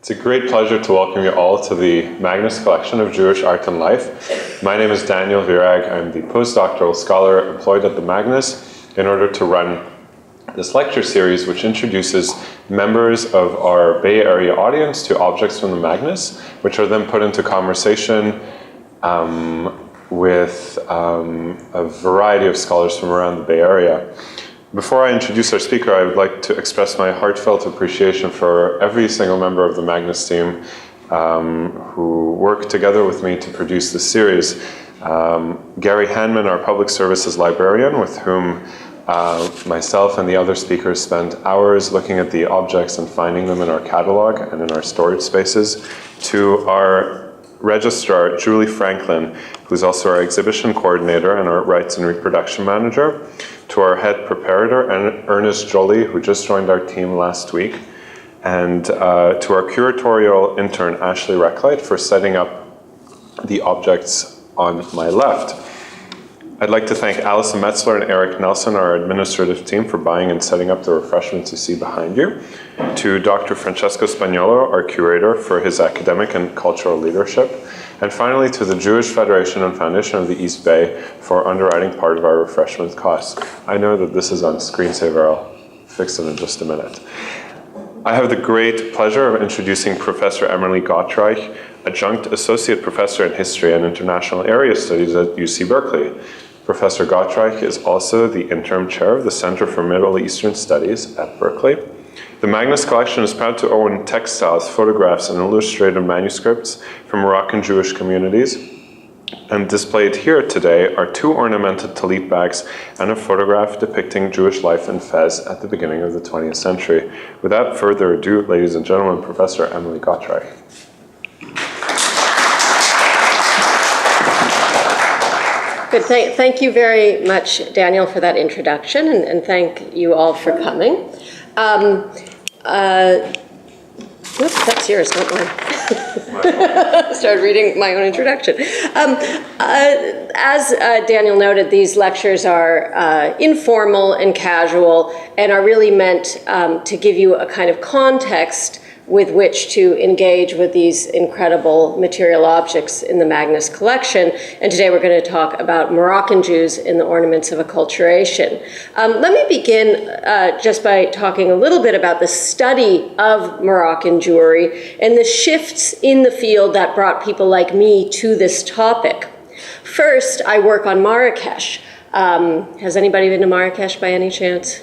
It's a great pleasure to welcome you all to the Magnes Collection of Jewish Art and Life. My name is Daniel Virag. I'm the postdoctoral scholar employed at the Magnes in order to run this lecture series, which introduces members of our Bay Area audience to objects from the Magnes, which are then put into conversation with a variety of scholars from around the Bay Area. Before I introduce our speaker, I would like to express my heartfelt appreciation for every single member of the Magnes team who worked together with me to produce this series. Gary Hanman, our public services librarian, with whom myself and the other speakers spent hours looking at the objects and finding them in our catalog and in our storage spaces, to our registrar, Julie Franklin, who's also our exhibition coordinator and our rights and reproduction manager, to our head preparator, Ernest Jolie, who just joined our team last week, and to our curatorial intern, Ashley Recklight, for setting up the objects on my left. I'd like to thank Alison Metzler and Eric Nelson, our administrative team, for buying and setting up the refreshments you see behind you. To Dr. Francesco Spagnolo, our curator, for his academic and cultural leadership. And finally, to the Jewish Federation and Foundation of the East Bay for underwriting part of our refreshment costs. I know that this is on screensaver. I'll fix it in just a minute. I have the great pleasure of introducing Professor Emily Gottreich, Adjunct Associate Professor in History and International Area Studies at UC Berkeley. Professor Gottreich is also the Interim Chair of the Center for Middle Eastern Studies at Berkeley. The Magnes Collection is proud to own textiles, photographs, and illustrated manuscripts from Moroccan Jewish communities. And displayed here today are 2 ornamented tallit bags and a photograph depicting Jewish life in Fez at the beginning of the 20th century. Without further ado, ladies and gentlemen, Professor Emily Gottreich. Good. Thank you very much, Daniel, for that introduction, and thank you all for coming. Oops, that's yours, not mine. Started reading my own introduction. As Daniel noted, these lectures are informal and casual and are really meant to give you a kind of context with which to engage with these incredible material objects in the Magnes Collection. And today we're going to talk about Moroccan Jews in the Ornaments of Acculturation. Let me begin just by talking a little bit about the study of Moroccan Jewry and the shifts in the field that brought people like me to this topic. First, I work on Marrakesh. Has anybody been to Marrakesh by any chance?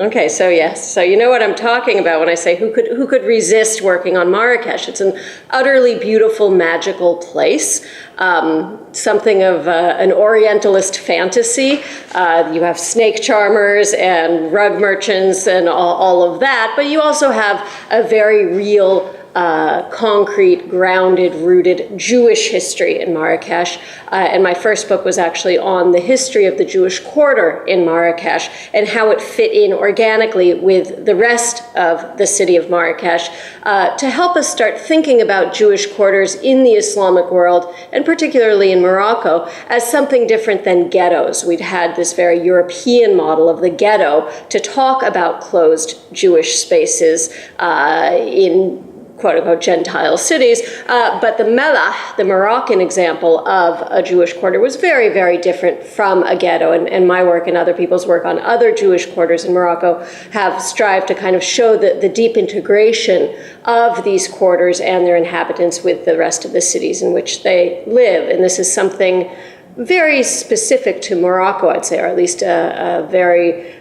Okay, so yes, so you know what I'm talking about when I say who could resist working on Marrakesh. It's an utterly beautiful, magical place, something of an Orientalist fantasy. You have snake charmers and rug merchants and all of that, but you also have a very real concrete, grounded, rooted Jewish history in Marrakesh. And my first book was actually on the history of the Jewish quarter in Marrakesh and how it fit in organically with the rest of the city of Marrakesh to help us start thinking about Jewish quarters in the Islamic world, and particularly in Morocco, as something different than ghettos. We'd had this very European model of the ghetto to talk about closed Jewish spaces in quote-unquote Gentile cities, but the Mellah, the Moroccan example of a Jewish quarter, was very, very different from a ghetto, and my work and other people's work on other Jewish quarters in Morocco have strived to kind of show the deep integration of these quarters and their inhabitants with the rest of the cities in which they live, and this is something very specific to Morocco, I'd say, or at least a very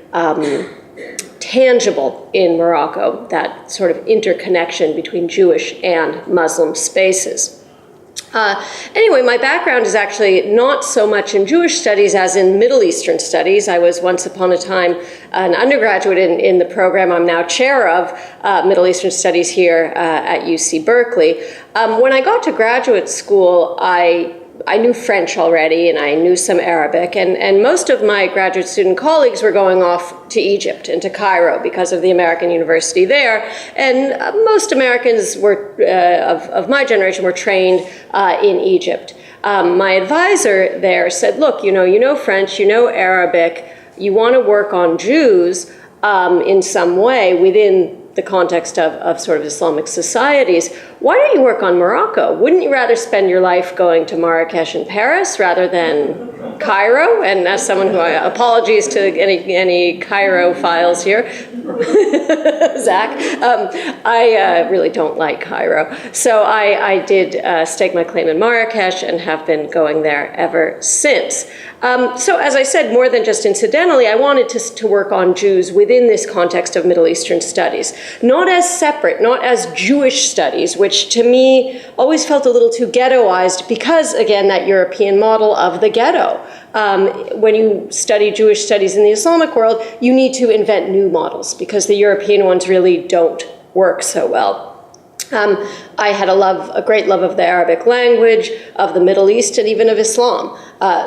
tangible in Morocco, that sort of interconnection between Jewish and Muslim spaces. Anyway, my background is actually not so much in Jewish studies as in Middle Eastern studies. I was once upon a time an undergraduate in the program I'm now chair of, Middle Eastern Studies here at UC Berkeley. When I got to graduate school, I knew French already, and I knew some Arabic, and most of my graduate student colleagues were going off to Egypt and to Cairo because of the American university there, and most Americans were of my generation were trained in Egypt. My advisor there said, look, you know French, you know Arabic, you want to work on Jews in some way within the context of sort of Islamic societies. Why don't you work on Morocco? Wouldn't you rather spend your life going to Marrakesh and Paris rather than Cairo? And as someone who, apologies to any Cairo files here, Zach, I really don't like Cairo. So I did stake my claim in Marrakesh and have been going there ever since. So as I said, more than just incidentally, I wanted to work on Jews within this context of Middle Eastern studies, not as separate, not as Jewish studies, which to me always felt a little too ghettoized because, again, that European model of the ghetto. When you study Jewish studies in the Islamic world, you need to invent new models because the European ones really don't work so well. I had a great love of the Arabic language, of the Middle East, and even of Islam.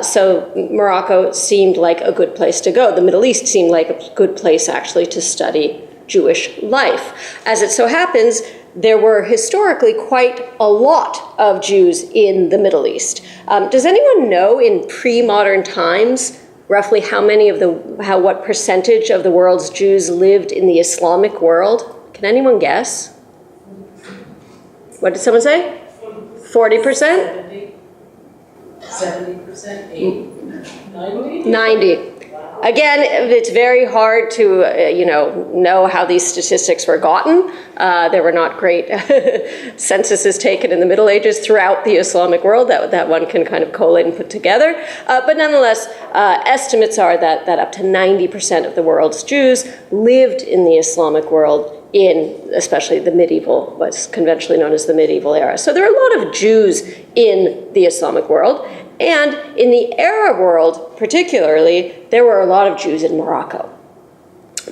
So Morocco seemed like a good place to go. The Middle East seemed like a good place, actually, to study Jewish life. As it so happens, there were historically quite a lot of Jews in the Middle East. Does anyone know in pre-modern times roughly what percentage of the world's Jews lived in the Islamic world? Can anyone guess? What did someone say? 40%? 70%? 80? 90? 90. Again, it's very hard to know how these statistics were gotten. There were not great censuses taken in the Middle Ages throughout the Islamic world that one can kind of collate and put together. But nonetheless, estimates are that up to 90% of the world's Jews lived in the Islamic world in especially the medieval, what's conventionally known as the medieval era. So there are a lot of Jews in the Islamic world. And in the Arab world, particularly, there were a lot of Jews in Morocco.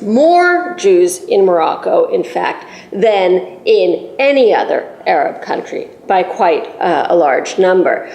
More Jews in Morocco, in fact, than in any other Arab country, by quite a large number.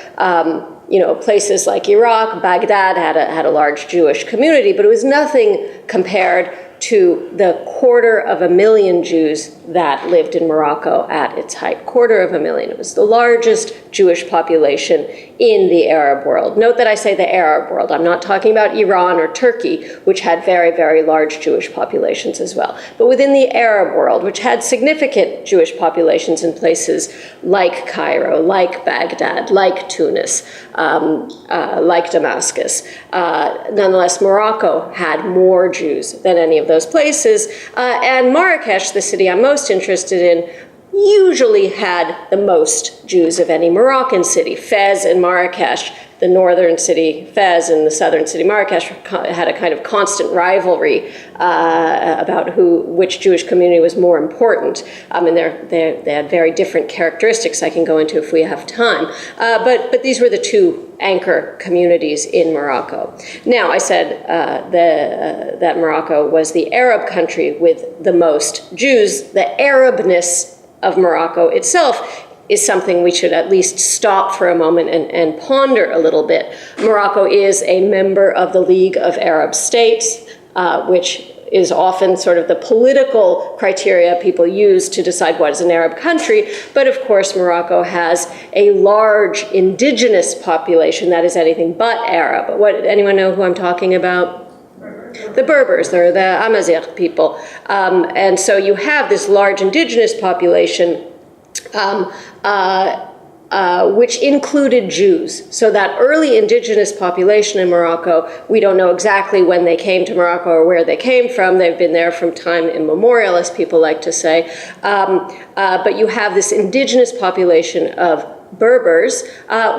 Places like Iraq, Baghdad had a large Jewish community, but it was nothing compared to the 250,000 Jews that lived in Morocco at its height. 250,000. It was the largest Jewish population in the Arab world. Note that I say the Arab world. I'm not talking about Iran or Turkey, which had very, very large Jewish populations as well. But within the Arab world, which had significant Jewish populations in places like Cairo, like Baghdad, like Tunis, like Damascus. Nonetheless, Morocco had more Jews than any of those places. And Marrakesh, the city I'm most interested in, usually had the most Jews of any Moroccan city. Fez and Marrakesh, the northern city Fez and the southern city Marrakesh, had a kind of constant rivalry about which Jewish community was more important. And they had very different characteristics I can go into if we have time. But these were the two anchor communities in Morocco. Now, I said that Morocco was the Arab country with the most Jews. The Arabness of Morocco itself is something we should at least stop for a moment and ponder a little bit. Morocco is a member of the League of Arab States, which is often sort of the political criteria people use to decide what is an Arab country. But of course, Morocco has a large indigenous population that is anything but Arab. Anyone know who I'm talking about? The Berbers, they're the Amazigh people. And so you have this large indigenous population which included Jews. So that early indigenous population in Morocco, we don't know exactly when they came to Morocco or where they came from. They've been there from time immemorial, as people like to say. But you have this indigenous population of Berbers,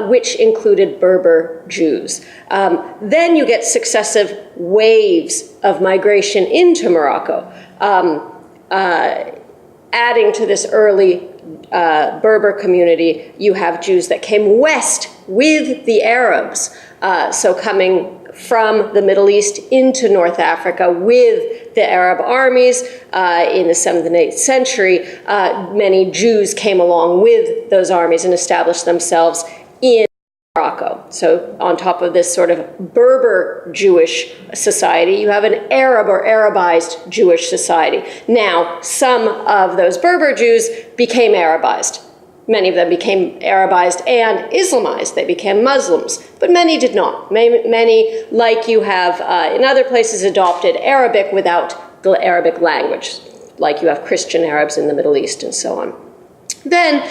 which included Berber Jews. Then you get successive waves of migration into Morocco, adding to this early Berber community. You have Jews that came west with the Arabs, so coming from the Middle East into North Africa with the Arab armies in the 7th and 8th century. Many Jews came along with those armies and established themselves in Morocco. So on top of this sort of Berber Jewish society, you have an Arab or Arabized Jewish society. Now, some of those Berber Jews became Arabized. Many of them became Arabized and Islamized. They became Muslims, but many did not. Many, like you have in other places, adopted Arabic without the Arabic language. like you have Christian Arabs in the Middle East and so on. Then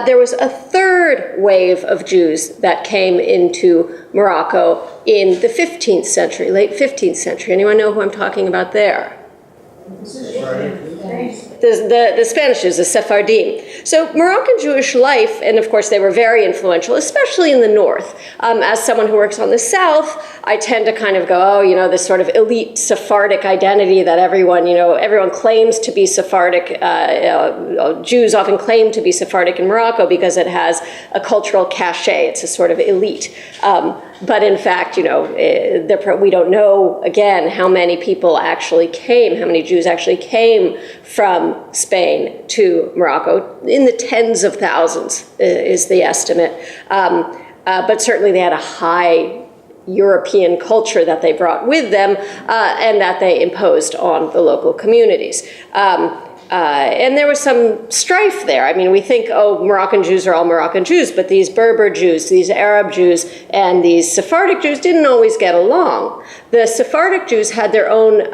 there was a third wave of Jews that came into Morocco in the 15th century, late 15th century. Anyone know who I'm talking about there? The Spanish Jews, the Sephardim. So Moroccan Jewish life, and of course they were very influential, especially in the north. As someone who works on the south, I tend to kind of go, oh, you know, this sort of elite Sephardic identity that everyone, you know, everyone claims to be Sephardic. Jews often claim to be Sephardic in Morocco because it has a cultural cachet. It's a sort of elite. But in fact, you know, we don't know, again, how many people actually came, how many Jews actually came from Spain to Morocco. In the tens of thousands is the estimate. But certainly they had a high European culture that they brought with them and that they imposed on the local communities. And there was some strife there. I mean, we think, oh, Moroccan Jews are all Moroccan Jews, but these Berber Jews, these Arab Jews, and these Sephardic Jews didn't always get along. The Sephardic Jews had their own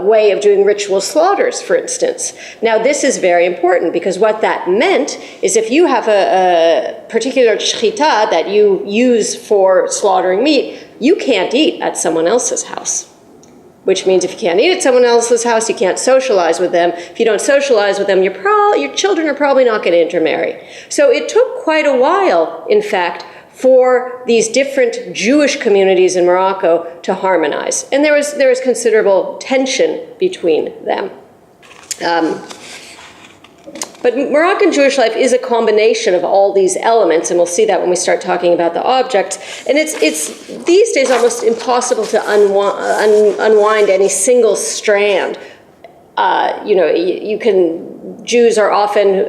way of doing ritual slaughters, for instance. Now, this is very important because what that meant is if you have a particular shechita that you use for slaughtering meat, you can't eat at someone else's house. Which means if you can't eat at someone else's house, you can't socialize with them. If you don't socialize with them, your children are probably not going to intermarry. So it took quite a while, in fact, for these different Jewish communities in Morocco to harmonize. And there was considerable tension between them. But Moroccan Jewish life is a combination of all these elements, and we'll see that when we start talking about the objects. And it's these days almost impossible to unwind any single strand. Jews are often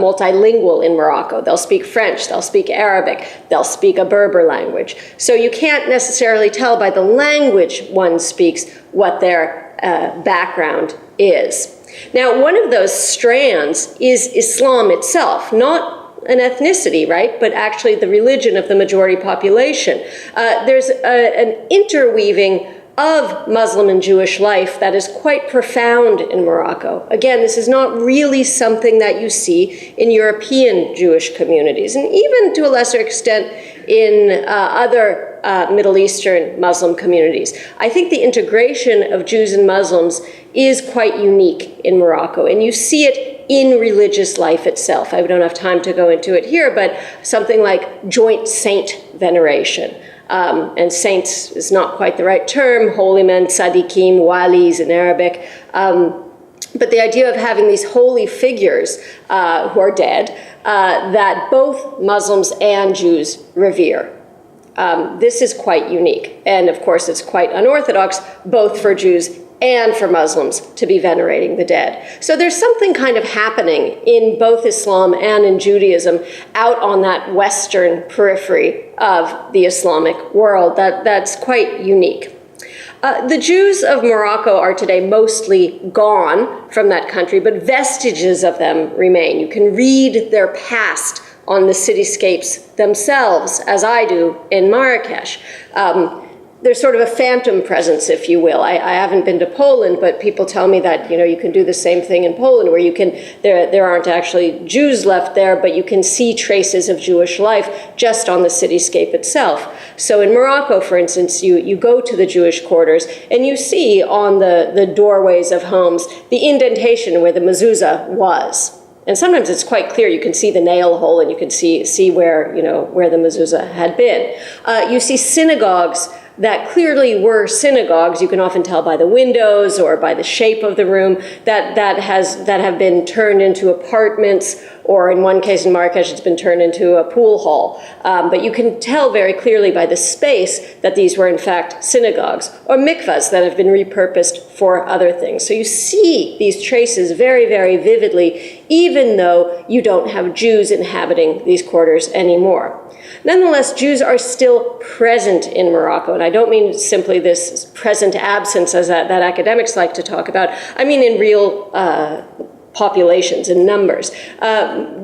multilingual in Morocco. They'll speak French, they'll speak Arabic, they'll speak a Berber language. So you can't necessarily tell by the language one speaks what their background is. Now, one of those strands is Islam itself, not an ethnicity, right, but actually the religion of the majority population. There's an interweaving of Muslim and Jewish life that is quite profound in Morocco. Again, this is not really something that you see in European Jewish communities, and even to a lesser extent in other Middle Eastern Muslim communities. I think the integration of Jews and Muslims is quite unique in Morocco, and you see it in religious life itself. I don't have time to go into it here, but something like joint saint veneration. And saints is not quite the right term, holy men, tzaddikim, walis in Arabic. But the idea of having these holy figures who are dead that both Muslims and Jews revere. This is quite unique. And of course, it's quite unorthodox, both for Jews and for Muslims to be venerating the dead. So there's something kind of happening in both Islam and in Judaism out on that Western periphery of the Islamic world that's quite unique. The Jews of Morocco are today mostly gone from that country, but vestiges of them remain. You can read their past on the cityscapes themselves, as I do in Marrakesh. There's sort of a phantom presence, if you will. I haven't been to Poland, but people tell me that, you know, you can do the same thing in Poland, where you can, there aren't actually Jews left there, but you can see traces of Jewish life just on the cityscape itself. So in Morocco, for instance, you go to the Jewish quarters and you see on the doorways of homes the indentation where the mezuzah was. And sometimes it's quite clear. You can see the nail hole and you can see where, you know, where the mezuzah had been. You see synagogues that clearly were synagogues. You can often tell by the windows or by the shape of the room that have been turned into apartments, or in one case in Marrakesh, it's been turned into a pool hall. But you can tell very clearly by the space that these were in fact synagogues, or mikvahs that have been repurposed for other things. So you see these traces very, very vividly, even though you don't have Jews inhabiting these quarters anymore. Nonetheless, Jews are still present in Morocco, and I don't mean simply this present absence as that academics like to talk about. I mean in real populations and numbers.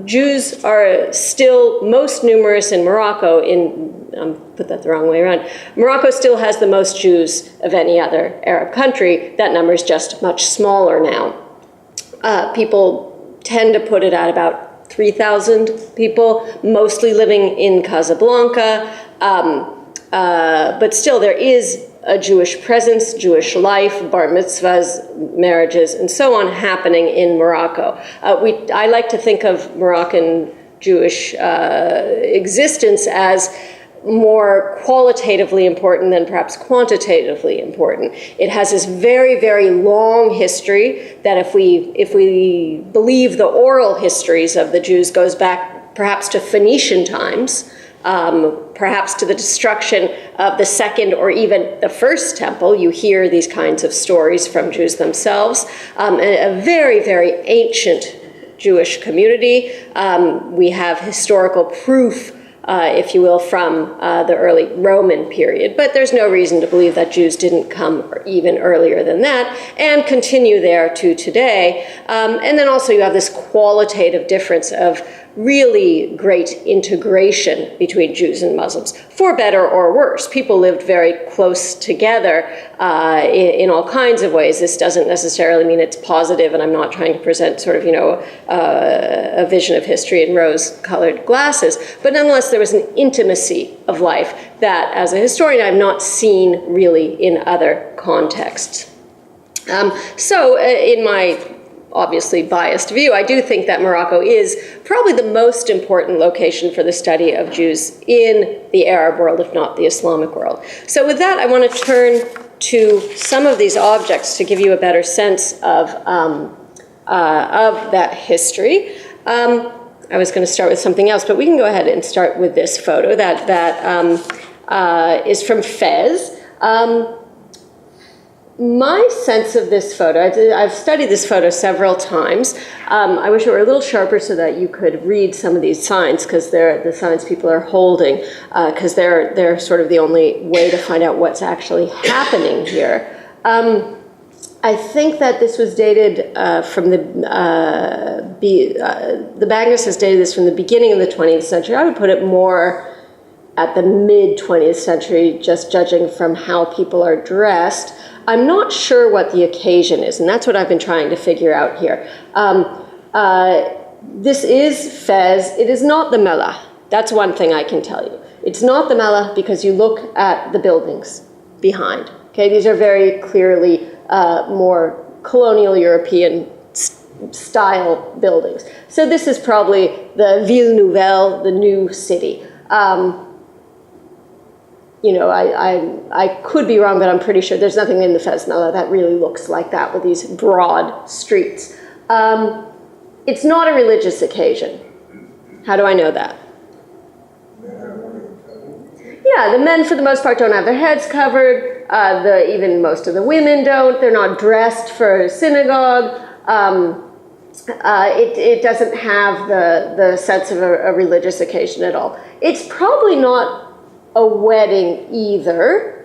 Jews are still most numerous in Morocco. Put that the wrong way around. Morocco still has the most Jews of any other Arab country. That number is just much smaller now. People tend to put it at about 3,000 people, mostly living in Casablanca. But still, there is a Jewish presence, Jewish life, bar mitzvahs, marriages, and so on happening in Morocco. I like to think of Moroccan Jewish existence as more qualitatively important than perhaps quantitatively important. It has this very, very long history that if we believe the oral histories of the Jews goes back perhaps to Phoenician times, perhaps to the destruction of the second or even the first temple. You hear these kinds of stories from Jews themselves. A very, very ancient Jewish community. We have historical proof, if you will, from the early Roman period. But there's no reason to believe that Jews didn't come even earlier than that and continue there to today. And then also you have this qualitative difference of really great integration between Jews and Muslims, for better or worse. People lived very close together in all kinds of ways. This doesn't necessarily mean it's positive, and I'm not trying to present sort of, a vision of history in rose-colored glasses, but nonetheless there was an intimacy of life that, as a historian, I've not seen really in other contexts. So in my obviously biased view, I do think that Morocco is probably the most important location for the study of Jews in the Arab world, if not the Islamic world. So with that, I want to turn to some of these objects to give you a better sense of that history. I was going to start with something else, but we can go ahead and start with this photo that is from Fez. My sense of this photo, I've studied this photo several times. I wish it were a little sharper so that you could read some of these signs, because they're the signs people are holding, because they're sort of the only way to find out what's actually happening here. I think that this was dated from the Magnes has dated this from the beginning of the 20th century. I would put it more at the mid-20th century, just judging from how people are dressed. I'm not sure what the occasion is, and that's what I've been trying to figure out here. This is Fez. It is not the Mellah. That's one thing I can tell you. It's not the Mellah because you look at the buildings behind. Okay, these are very clearly more colonial European style buildings. So this is probably the Ville Nouvelle, the new city. I could be wrong, but I'm pretty sure there's nothing in the Fez Mellah that really looks like that with these broad streets. It's not a religious occasion. How do I know that? Yeah, the men for the most part don't have their heads covered. Even most of the women don't. They're not dressed for synagogue. It doesn't have the sense of a religious occasion at all. It's probably not a wedding either,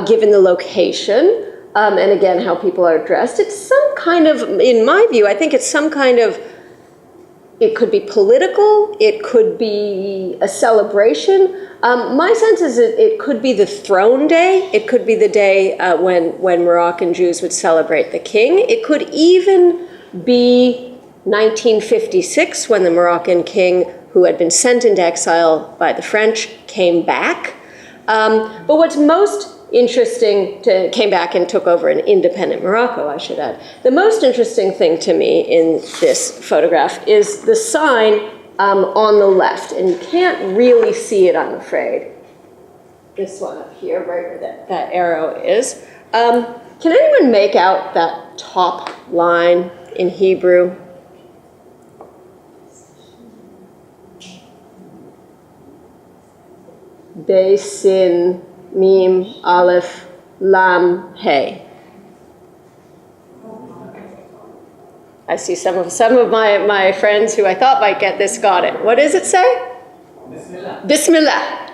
given the location, and again, how people are dressed. It's some kind of, in my view, I think it's some kind of, it could be political, it could be a celebration. My sense is it could be the throne day. It could be the day when Moroccan Jews would celebrate the king. It could even be 1956, when the Moroccan king, who had been sent into exile by the French, came back. But what's most interesting, came back and took over an independent Morocco, I should add. The most interesting thing to me in this photograph is the sign on the left, and you can't really see it, I'm afraid. This one up here, right where that arrow is. Can anyone make out that top line in Hebrew? Be, Sin, Mim, Aleph, Lam, Hey. I see some of my friends who I thought might get this got it. What does it say? Bismillah. Bismillah.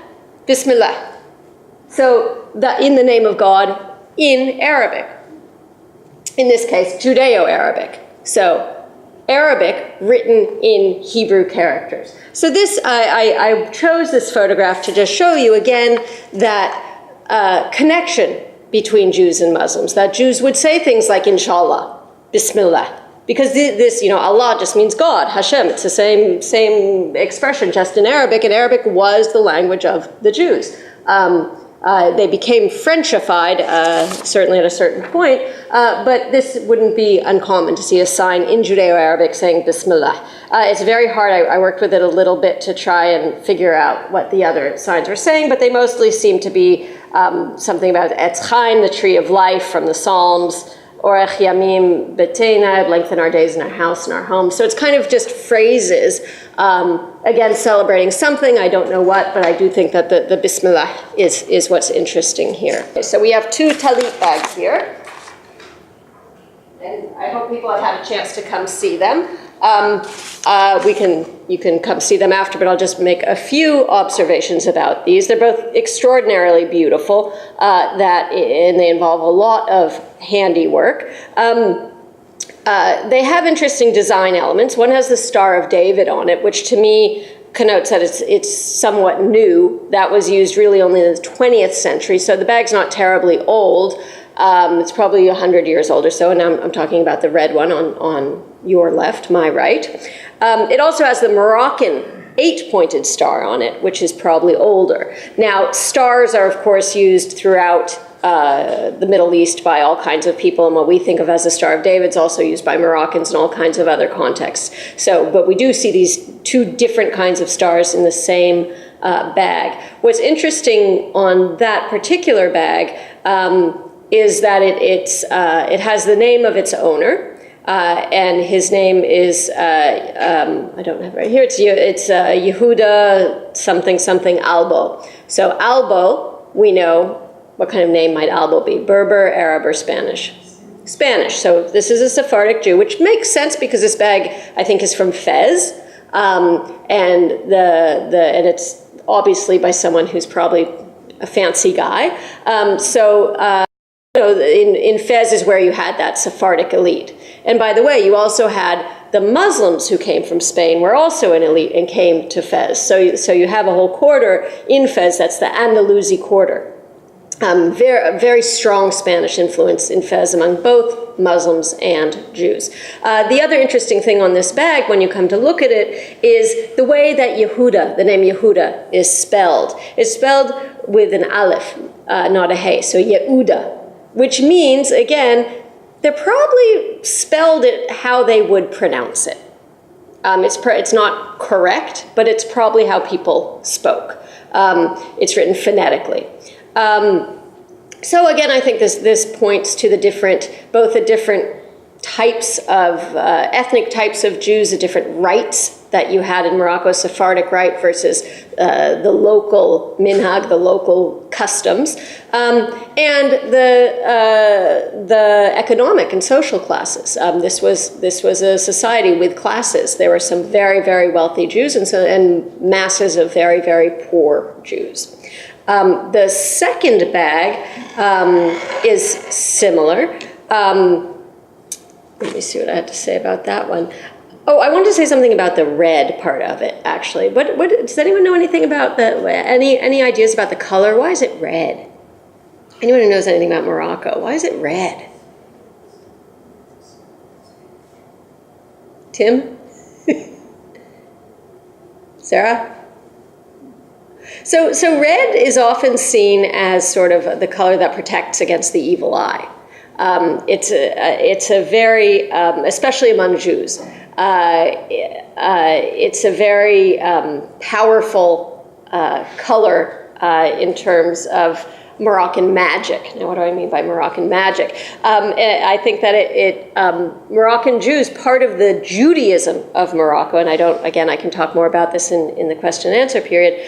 Bismillah. So that in the name of God in Arabic. In this case, Judeo-Arabic. So Arabic written in Hebrew characters. So this, I chose this photograph to just show you again that connection between Jews and Muslims, that Jews would say things like inshallah, bismillah, because this, Allah just means God, Hashem. It's the same expression, just in Arabic, and Arabic was the language of the Jews. They became Frenchified, certainly at a certain point, but this wouldn't be uncommon to see a sign in Judeo-Arabic saying Bismillah. It's very hard. I worked with it a little bit to try and figure out what the other signs were saying, but they mostly seem to be something about Etz Chaim, the tree of life from the Psalms, Orech Yamim B'teina, lengthen our days in our house and our home. So it's kind of just phrases, again, celebrating something. I don't know what, but I do think that the Bismillah is what's interesting here. Okay, so we have two tallit bags here. And I hope people have had a chance to come see them. You can come see them after, but I'll just make a few observations about these. They're both extraordinarily beautiful, and they involve a lot of handiwork. They have interesting design elements. One has the Star of David on it, which to me connotes that it's somewhat new. That was used really only in the 20th century, so the bag's not terribly old. It's probably 100 years old or so, and I'm talking about the red one on your left, my right. It also has the Moroccan 8-pointed star on it, which is probably older. Now, stars are, of course, used throughout the Middle East by all kinds of people, and what we think of as the Star of David is also used by Moroccans in all kinds of other contexts. but we do see these two different kinds of stars in the same bag. What's interesting on that particular bag is that it has the name of its owner, and his name is, I don't have it right here, it's Yehuda something Albo. So Albo, we know, what kind of name might Albo be? Berber, Arab, or Spanish? Spanish. So this is a Sephardic Jew, which makes sense because this bag, I think, is from Fez, and it's obviously by someone who's probably a fancy guy. In Fez is where you had that Sephardic elite. And by the way, you also had the Muslims who came from Spain were also an elite and came to Fez. So you have a whole quarter in Fez, that's the Andalusi quarter. Very strong Spanish influence in Fez among both Muslims and Jews. The other interesting thing on this bag, when you come to look at it, is the way that Yehuda, the name Yehuda, is spelled. It's spelled with an aleph, not a hey, so Yehuda, which means, again, they probably spelled it how they would pronounce it. It's not correct, but it's probably how people spoke. It's written phonetically. So again, I think this points to both the different types of, ethnic types of Jews, the different rites that you had in Morocco, Sephardic rite versus the local minhag, the local customs, and the economic and social classes. This was a society with classes. There were some very, very wealthy Jews and masses of very, very poor Jews. The second bag is similar. Let me see what I had to say about that one. Oh, I wanted to say something about the red part of it, actually. What does anyone know anything about any ideas about the color? Why is it red? Anyone who knows anything about Morocco, why is it red? Tim? Sarah? So red is often seen as sort of the color that protects against the evil eye. It's a very, especially among Jews, it's a very powerful color in terms of Moroccan magic. Now, what do I mean by Moroccan magic? I think that Moroccan Jews, part of the Judaism of Morocco, and I can talk more about this in the question and answer period,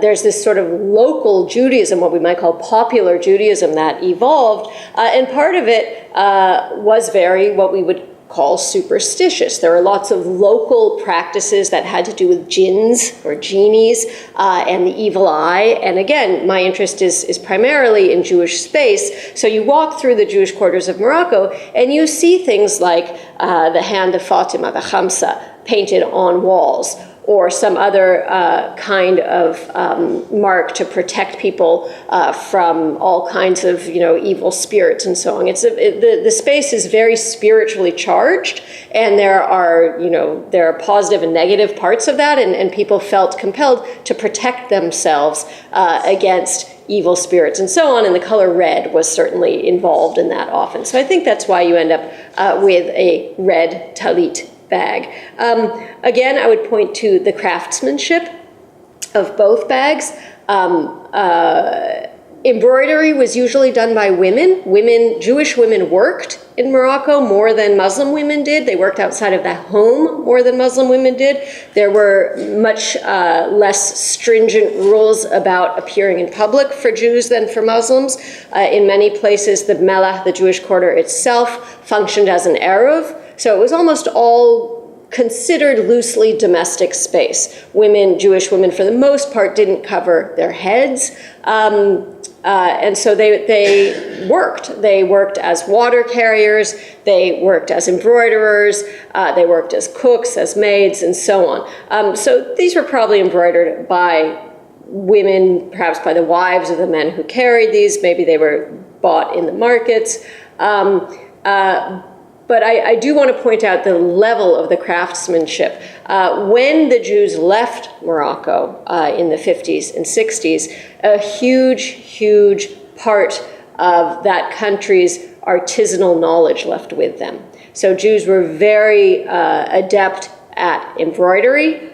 there's this sort of local Judaism, what we might call popular Judaism, that evolved, and part of it was very what we would call superstitious. There are lots of local practices that had to do with jinns or genies and the evil eye. And again, my interest is primarily in Jewish space. So you walk through the Jewish quarters of Morocco and you see things like the hand of Fatima, the Khamsa, painted on walls, or some other kind of mark to protect people from all kinds of, evil spirits and so on. The space is very spiritually charged, and there are positive and negative parts of that, and people felt compelled to protect themselves against evil spirits and so on, and the color red was certainly involved in that often. So I think that's why you end up with a red tallit bag. Again, I would point to the craftsmanship of both bags. Embroidery was usually done by women. Jewish women worked in Morocco more than Muslim women did. They worked outside of the home more than Muslim women did. There were much less stringent rules about appearing in public for Jews than for Muslims. In many places, the Mellah, the Jewish quarter itself, functioned as an eruv. So it was almost all considered loosely domestic space. Jewish women, for the most part, didn't cover their heads. And so they worked. They worked as water carriers. They worked as embroiderers. They worked as cooks, as maids, and so on. So these were probably embroidered by women, perhaps by the wives of the men who carried these. Maybe they were bought in the markets. But I do want to point out the level of the craftsmanship. When the Jews left Morocco in the 50s and 60s, a huge part of that country's artisanal knowledge left with them. So Jews were very adept at embroidery,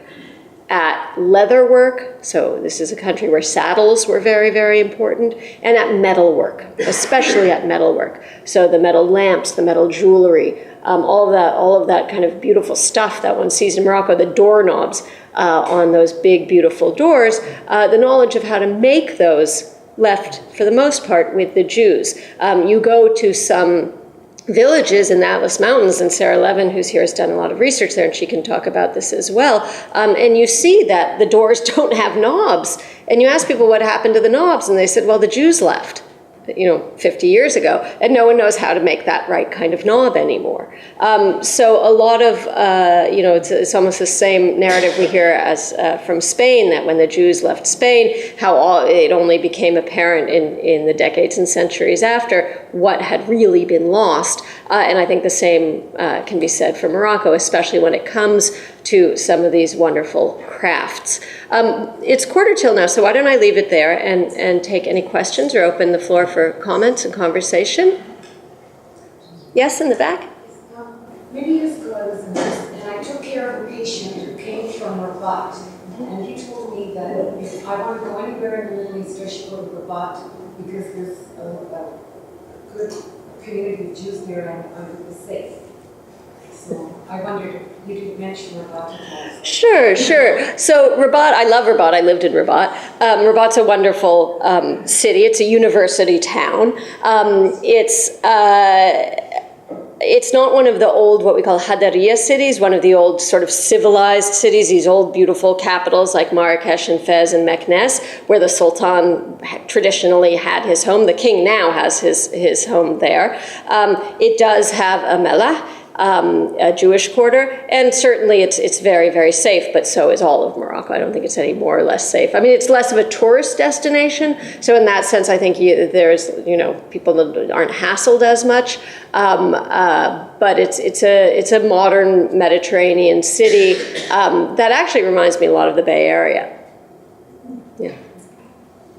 at leather work, so this is a country where saddles were very, very important, and at metalwork, especially at metalwork. So the metal lamps, the metal jewelry, all of that kind of beautiful stuff that one sees in Morocco, the doorknobs on those big, beautiful doors, the knowledge of how to make those left, for the most part, with the Jews. You go to some villages in the Atlas Mountains, and Sarah Levin, who's here, has done a lot of research there, and she can talk about this as well. And you see that the doors don't have knobs. And you ask people what happened to the knobs, and they said, well, the Jews left, 50 years ago, and no one knows how to make that right kind of knob anymore. So a lot of, it's almost the same narrative we hear as from Spain, that when the Jews left Spain, how it only became apparent in the decades and centuries after what had really been lost. And I think the same can be said for Morocco, especially when it comes to some of these wonderful crafts. It's 1:45 now, so why don't I leave it there and take any questions or open the floor for comments and conversation? Yes, in the back? Many years ago, I was a nurse, and I took care of a patient who came from Rabat. And he told me that if I want to go anywhere in the Middle East, I should go to Rabat because there's a good community of Jews there and I would be safe. So I wondered if you could mention Rabat at all. Sure. So Rabat, I love Rabat. I lived in Rabat. Rabat's a wonderful city. It's a university town. It's not one of the old, what we call Hadariya cities, one of the old sort of civilized cities, these old beautiful capitals like Marrakesh and Fez and Magnes, where the Sultan traditionally had his home. The king now has his home there. It does have a Mellah, a Jewish quarter, and certainly it's very, very safe, but so is all of Morocco. I don't think it's any more or less safe. I mean, it's less of a tourist destination, so in that sense, I think there's, people that aren't hassled as much, but it's a modern Mediterranean city that actually reminds me a lot of the Bay Area. Yeah.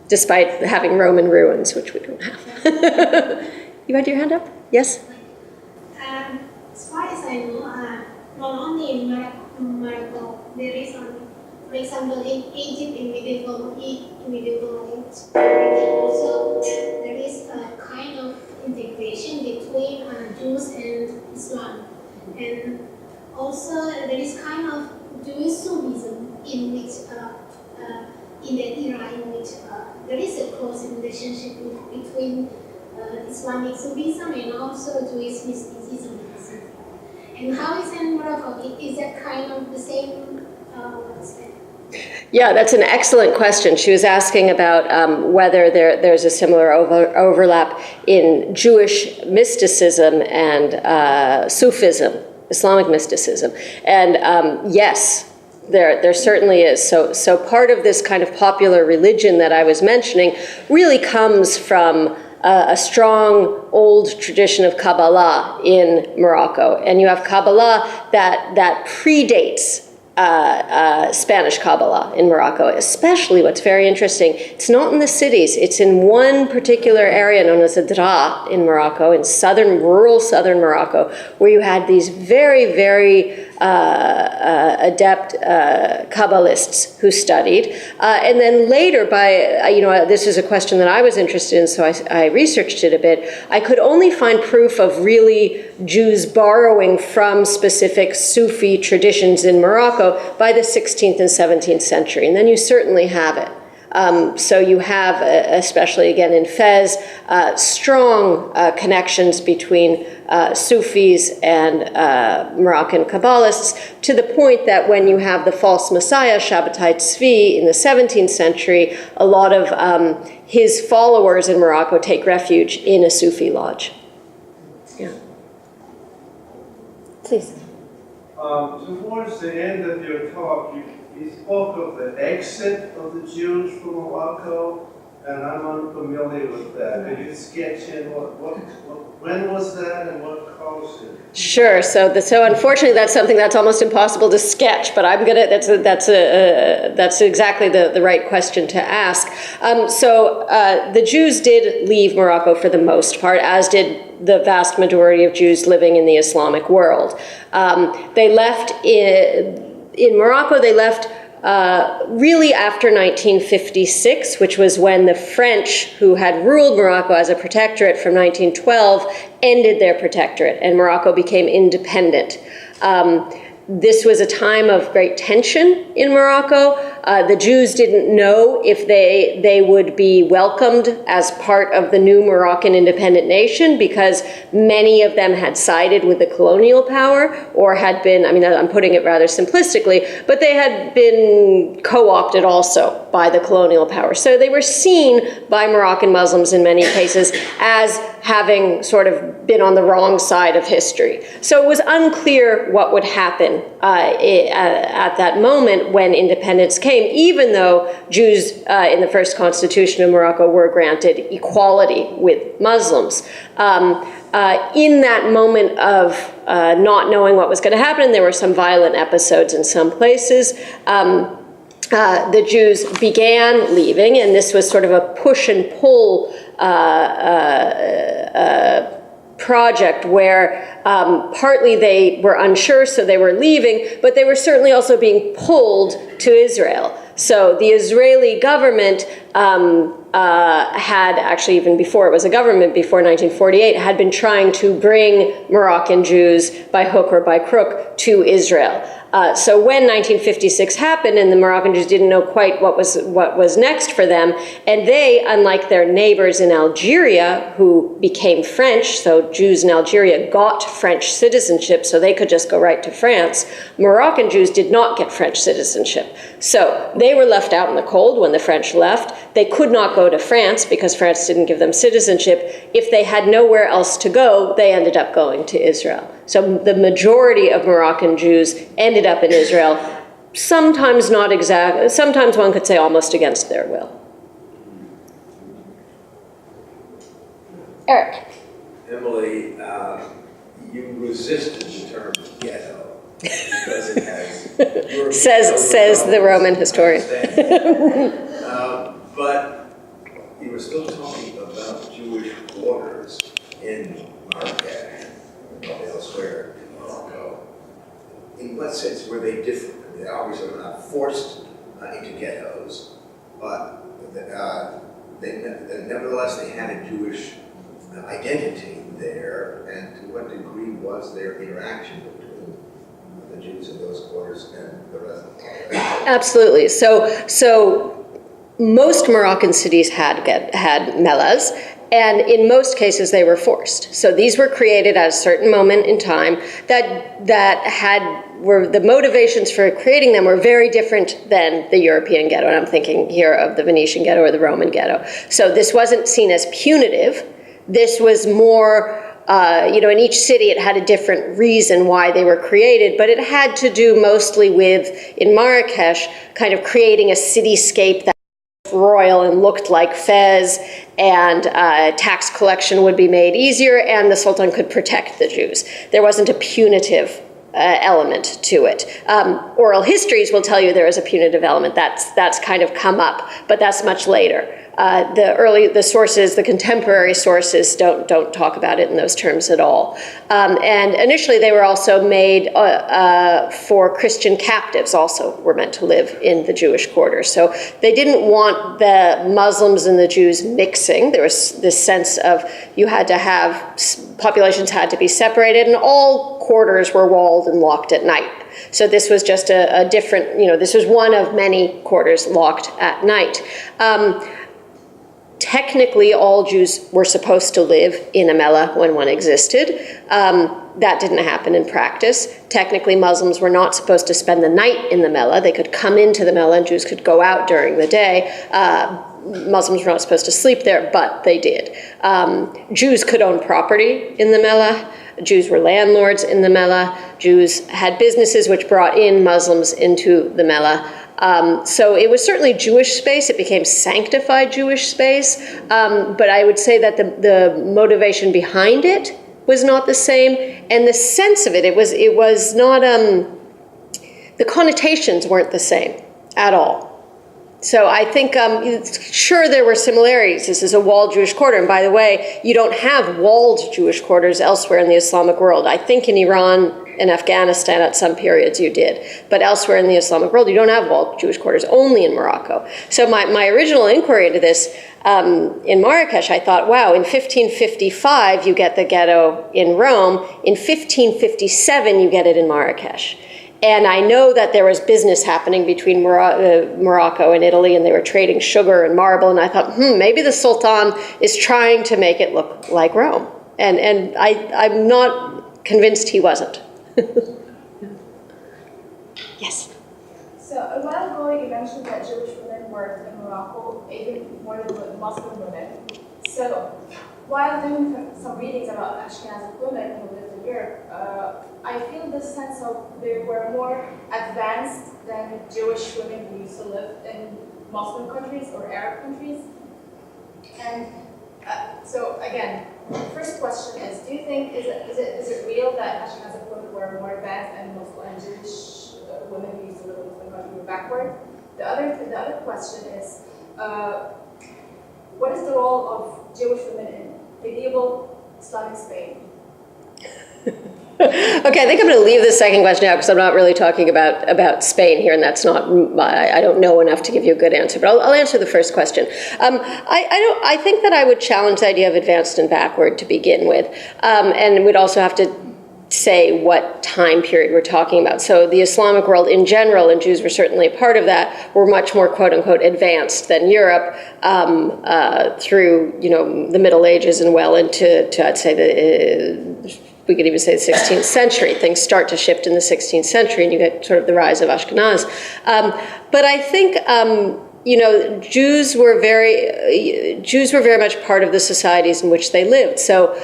Despite having Roman ruins, which we don't have. You had your hand up? Yes? As far as I know, not only in Morocco, there is, for example, in Egypt, in medieval times, also there is a kind of integration between Jews and Islam. And also there is kind of Jewish Sufism in which, in that era in which there is a close relationship between Islamic Sufism and also Jewish mysticism. And how is in Morocco? Is that kind of the same? What's that? Yeah, that's an excellent question. She was asking about whether there's a similar overlap in Jewish mysticism and Sufism, Islamic mysticism. And yes, there certainly is. So part of this kind of popular religion that I was mentioning really comes from a strong old tradition of Kabbalah in Morocco. And you have Kabbalah that predates Spanish Kabbalah in Morocco. Especially what's very interesting, it's not in the cities, it's in one particular area known as Adra in Morocco, in rural southern Morocco, where you had these very, very adept Kabbalists who studied. And then later this is a question that I was interested in, so I researched it a bit. I could only find proof of really Jews borrowing from specific Sufi traditions in Morocco by the 16th and 17th century, and then you certainly have it. So you have, especially again in Fez, strong connections between Sufis and Moroccan Kabbalists, to the point that when you have the false messiah, Shabbatai Tzvi, in the 17th century, a lot of his followers in Morocco take refuge in a Sufi lodge. Yeah. Please. Towards the end of your talk, you spoke of the exit of the Jews from Morocco, and I'm unfamiliar with that. Could you sketch in when was that and what caused it? Sure. So unfortunately, that's something that's almost impossible to sketch. But I'm gonna. That's exactly the right question to ask. The Jews did leave Morocco for the most part, as did the vast majority of Jews living in the Islamic world. They left in Morocco. They left really after 1956, which was when the French, who had ruled Morocco as a protectorate from 1912, ended their protectorate, and Morocco became independent. This was a time of great tension in Morocco. The Jews didn't know if they would be welcomed as part of the new Moroccan independent nation, because many of them had sided with the colonial power, or had been, I'm putting it rather simplistically, but they had been co-opted also by the colonial power. So they were seen by Moroccan Muslims in many cases as having sort of been on the wrong side of history. So it was unclear what would happen at that moment when independence came, even though Jews in the first constitution of Morocco were granted equality with Muslims. In that moment of not knowing what was going to happen, there were some violent episodes in some places. The Jews began leaving, and this was sort of a push and pull project where partly they were unsure, so they were leaving, but they were certainly also being pulled to Israel. So the Israeli government had actually, even before it was a government, before 1948, had been trying to bring Moroccan Jews by hook or by crook to Israel. So when 1956 happened and the Moroccan Jews didn't know quite what was next for them, and they, unlike their neighbors in Algeria who became French, so Jews in Algeria got French citizenship so they could just go right to France, Moroccan Jews did not get French citizenship. So they were left out in the cold when the French left. They could not go to France because France didn't give them citizenship. If they had nowhere else to go, they ended up going to Israel. So the majority of Moroccan Jews ended up in Israel, sometimes not exactly, sometimes one could say almost against their will. Eric. Emily, you resisted the term ghetto because it has... says the Roman historian. But you were still talking about Jewish quarters in Marrakech and elsewhere in Morocco. In what sense were they different? I mean, they obviously were not forced into ghettos, but nevertheless they had a Jewish identity there, and to what degree was there interaction between the Jews in those quarters and the rest of the population? Absolutely. So most Moroccan cities had melas, And in most cases, they were forced. So these were created at a certain moment in time were the motivations for creating them were very different than the European ghetto. And I'm thinking here of the Venetian ghetto or the Roman ghetto. So this wasn't seen as punitive. This was more, in each city it had a different reason why they were created, but it had to do mostly with, in Marrakesh, kind of creating a cityscape that royal and looked like Fez, and tax collection would be made easier, and the Sultan could protect the Jews. There wasn't a punitive element to it. Oral histories will tell you there is a punitive element. That's kind of come up, but that's much later. The sources, the contemporary sources, don't talk about it in those terms at all. And initially, they were also made for Christian captives. Also, were meant to live in the Jewish quarters. So they didn't want the Muslims and the Jews mixing. There was this sense of populations had to be separated, and all quarters were walled and locked at night. So this was just a different. This was one of many quarters locked at night. Technically, all Jews were supposed to live in a mellah when one existed. That didn't happen in practice. Technically, Muslims were not supposed to spend the night in the mellah. They could come into the mellah, and Jews could go out during the day. Muslims were not supposed to sleep there, but they did. Jews could own property in the mellah. Jews were landlords in the mellah. Jews had businesses which brought in Muslims into the mellah. So it was certainly Jewish space. It became sanctified Jewish space. But I would say that the motivation behind it was not the same, and the sense of it was not. The connotations weren't the same at all. So I think, sure, there were similarities. This is a walled Jewish quarter. And by the way, you don't have walled Jewish quarters elsewhere in the Islamic world. I think in Iran and Afghanistan at some periods you did. But elsewhere in the Islamic world, you don't have walled Jewish quarters, only in Morocco. So my original inquiry into this, in Marrakesh, I thought, wow, in 1555, you get the ghetto in Rome. In 1557, you get it in Marrakesh. And I know that there was business happening between Morocco and Italy, and they were trading sugar and marble, and I thought, maybe the Sultan is trying to make it look like Rome. And I'm not convinced he wasn't. Yes? So a while ago you mentioned that Jewish women worked in Morocco even more than Muslim women. So while doing some readings about Ashkenazi women who lived in Europe, I feel this sense of they were more advanced than Jewish women who used to live in Muslim countries or Arab countries. And so again, the first question is, do you think, is it real that Ashkenazi women were more advanced and Muslim and Jewish women who used to live in Muslim countries were backward? The other question is, what is the role of Jewish women in medieval Islamic Spain? Okay, I think I'm going to leave this second question out because I'm not really talking about Spain here, and that's not. I don't know enough to give you a good answer, but I'll answer the first question. I think that I would challenge the idea of advanced and backward to begin with, and we'd also have to say what time period we're talking about. So the Islamic world in general, and Jews were certainly a part of that, were much more quote unquote advanced than Europe through the Middle Ages and well into I'd say we could even say the 16th century. Things start to shift in the 16th century, and you get sort of the rise of Ashkenaz. But I think Jews were very much part of the societies in which they lived. So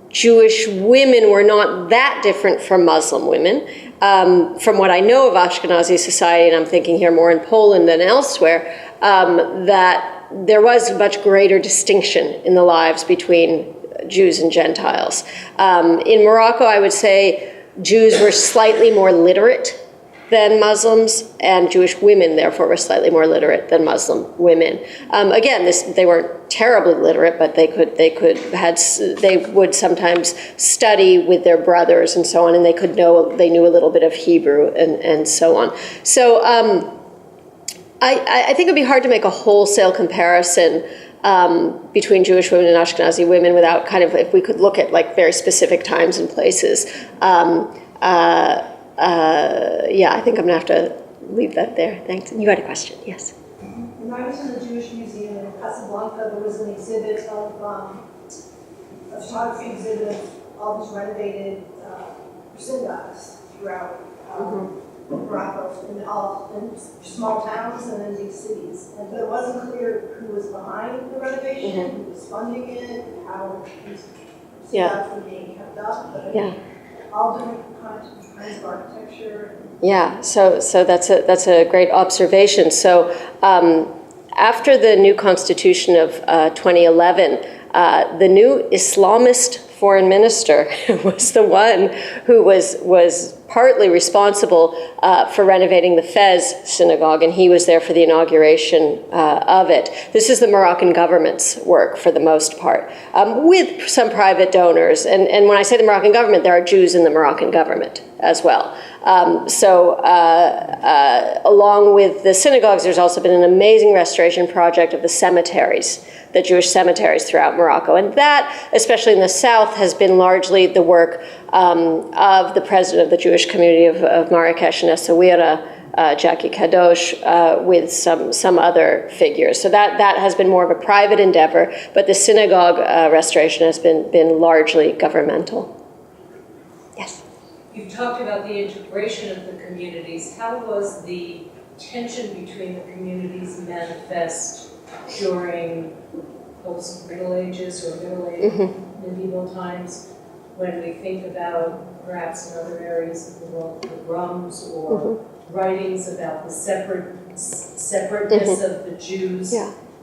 Jewish women were not that different from Muslim women. From what I know of Ashkenazi society, and I'm thinking here more in Poland than elsewhere, that there was a much greater distinction in the lives between Jews and Gentiles. In Morocco, I would say Jews were slightly more literate than Muslims, and Jewish women, therefore, were slightly more literate than Muslim women. Again, they weren't terribly literate, but they would sometimes study with their brothers and so on, and they knew a little bit of Hebrew and so on. So I think it'd be hard to make a wholesale comparison between Jewish women and Ashkenazi women without if we could look at very specific times and places. I think I'm going to have to leave that there. Thanks. You had a question, yes? When I was in the Jewish Museum in Casablanca, there was an exhibit of a photography exhibit of all these renovated synagogues throughout Morocco, in small towns and in big cities. But it wasn't clear who was behind the renovation, who was funding it, how these synagogues were being kept up. But all different kinds of architecture. Yeah, so that's a great observation. So after the new constitution of 2011, the new Islamist foreign minister was the one who was partly responsible for renovating the Fez synagogue, and he was there for the inauguration of it. This is the Moroccan government's work for the most part, with some private donors. And when I say the Moroccan government, there are Jews in the Moroccan government as well. Along with the synagogues, there's also been an amazing restoration project of the cemeteries, the Jewish cemeteries throughout Morocco. And that, especially in the south, has been largely the work of the president of the Jewish community of Marrakesh and Essaouira, Jackie Kadosh, with some other figures. So that has been more of a private endeavor, but the synagogue restoration has been largely governmental. Yes? You've talked about the integration of the communities. How was the tension between the communities manifest during post-Middle Ages or Middle Age, medieval times, when we think about perhaps in other areas of the world, the drums or writings about the separateness of the Jews?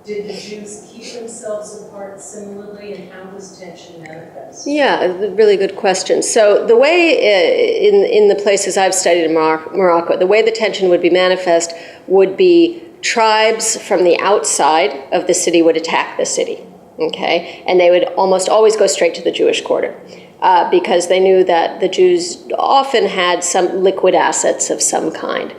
Did the Jews keep themselves apart similarly, and how was tension manifest? Yeah, a really good question. So the way in the places I've studied in Morocco, the way the tension would be manifest would be tribes from the outside of the city would attack the city, okay? And they would almost always go straight to the Jewish quarter. Because they knew that the Jews often had some liquid assets of some kind.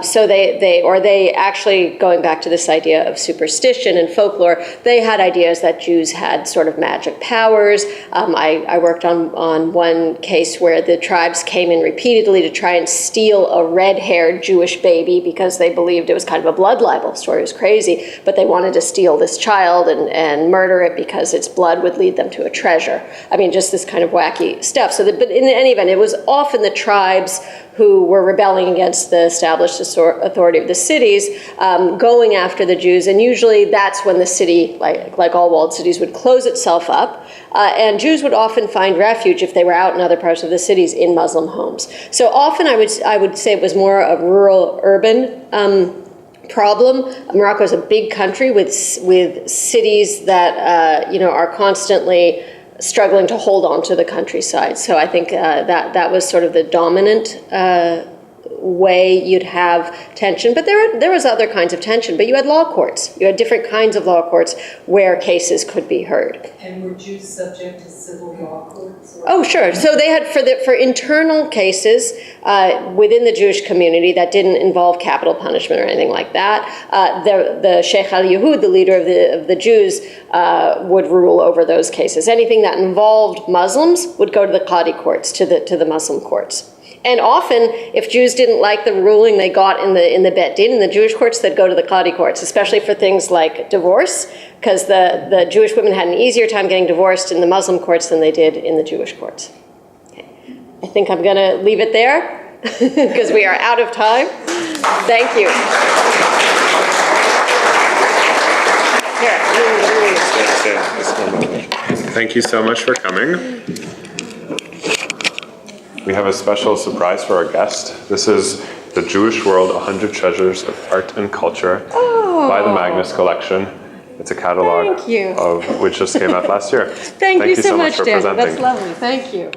So they actually, going back to this idea of superstition and folklore, they had ideas that Jews had sort of magic powers. I worked on one case where the tribes came in repeatedly to try and steal a red-haired Jewish baby because they believed it was kind of a blood libel story. It was crazy, but they wanted to steal this child and murder it because its blood would lead them to a treasure. I mean, just this kind of wacky stuff. But in any event, it was often the tribes who were rebelling against the established authority of the cities, going after the Jews, and usually that's when the city, like all walled cities, would close itself up, and Jews would often find refuge if they were out in other parts of the cities in Muslim homes. So often I would say it was more a rural-urban problem. Morocco is a big country with cities that are constantly struggling to hold on to the countryside. So I think that was sort of the dominant way you'd have tension. But there was other kinds of tension. But you had law courts. You had different kinds of law courts where cases could be heard. And were Jews subject to civil law courts? Oh, sure. So they had for internal cases within the Jewish community that didn't involve capital punishment or anything like that. The Sheikh al-Yahud, the leader of the Jews, would rule over those cases. Anything that involved Muslims would go to the Qadi courts, to the Muslim courts. And often, if Jews didn't like the ruling they got in the Bet Din, in the Jewish courts, they'd go to the Qadi courts, especially for things like divorce, because the Jewish women had an easier time getting divorced in the Muslim courts than they did in the Jewish courts. Okay. I think I'm going to leave it there, because we are out of time. Thank you. Thank you so much for coming. We have a special surprise for our guest. This is The Jewish World, 100 Treasures of Art and Culture by the Magnes Collection. It's a catalog of which just came out last year. Thank you so much, for Dan. presenting. That's lovely. Thank you.